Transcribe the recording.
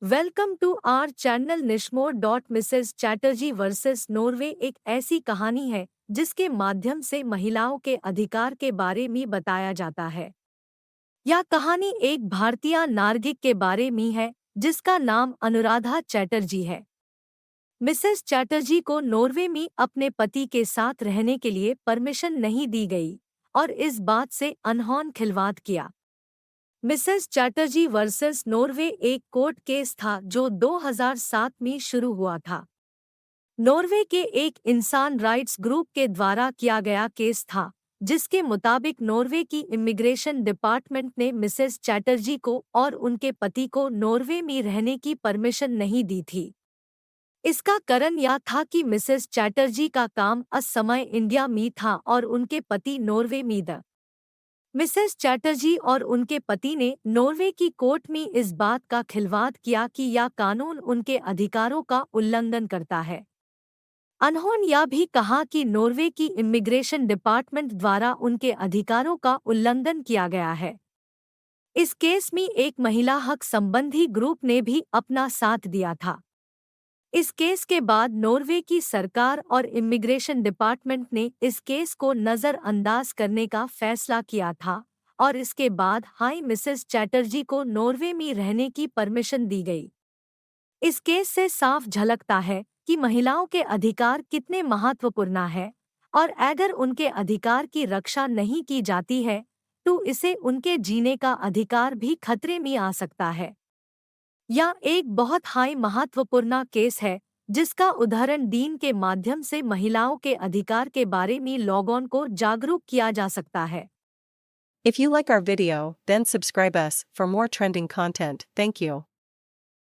Welcome to our channel निशमोर dot Mrs Chatterjee versus Norway एक ऐसी कहानी है जिसके माध्यम से महिलाओं के अधिकार के बारे में बताया जाता है। यह कहानी एक भारतीय नागरिक के बारे में है जिसका नाम अनुराधा चैटर्जी है। मिसेस चैटर्जी को नॉर्वे में अपने पति के साथ रहने के लिए परमिशन नहीं दी गई और इस बात से अनहोनी खिलवाड़ किया। मिसेस चैटर्जी वर्सेस नॉर्वे एक कोर्ट केस था जो 2007 में शुरू हुआ था। नॉर्वे के एक इंसान राइट्स ग्रुप के द्वारा किया गया केस था जिसके मुताबिक नॉर्वे की इमिग्रेशन डिपार्टमेंट ने मिसेस चैटर्जी को और उनके पति को नॉर्वे में रहने की परमिशन नहीं दी थी। इसका कारण यह था कि मिसेस चैटर्जी का काम उस समय इंडिया में था और उनके पति नॉर्वे में थे। मिसेस चैटर्जी और उनके पति ने नॉर्वे की कोर्ट में इस बात का खिलवाड़ किया कि यह कानून उनके अधिकारों का उल्लंघन करता है। उन्होंने यह भी कहा कि नॉर्वे की इमिग्रेशन डिपार्टमेंट द्वारा उनके अधिकारों का उल्लंघन किया गया है। इस केस में एक महिला हक संबंधी ग्रुप ने भी अपना साथ दिया था। इस केस के बाद नॉर्वे की सरकार और इमिग्रेशन डिपार्टमेंट ने इस केस को नज़रअंदाज करने का फैसला किया था और इसके बाद हाई मिसेस चैटर्जी को नॉर्वे में रहने की परमिशन दी गई। इस केस से साफ झलकता है कि महिलाओं के अधिकार कितने महत्वपूर्ण हैं और अगर उनके अधिकार की रक्षा नहीं की जाती है तो इसे उनके जीने का अधिकार भी खतरे में आ सकता है। यह एक बहुत हाई महत्वपूर्ण केस है जिसका उदाहरण दीन के माध्यम से महिलाओं के अधिकार के बारे में लोगों को जागरूक किया जा सकता है। If you like our video, then subscribe us for more trending content. Thank you.